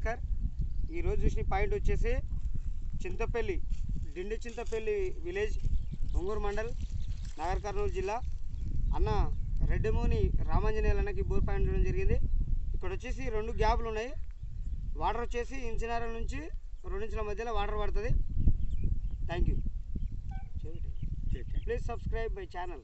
భాస్కర్. ఈరోజు చూసిన పాయింట్ వచ్చేసి చింతపల్లి, డిండి చింతపల్లి విలేజ్, ఒంగూరు మండల్, నగర్ కర్నూలు జిల్లా. అన్న రెడ్డిమూని రామాంజనేయులు అన్నకి బోర్ పాయింట్ చేయడం జరిగింది. ఇక్కడ వచ్చేసి 2 గ్యాప్లు ఉన్నాయి. వాటర్ వచ్చేసి ఇంచినార నుంచి 2 ఇంచుల మధ్యలో వాటర్ పడుతుంది. Thank you. Please subscribe my channel.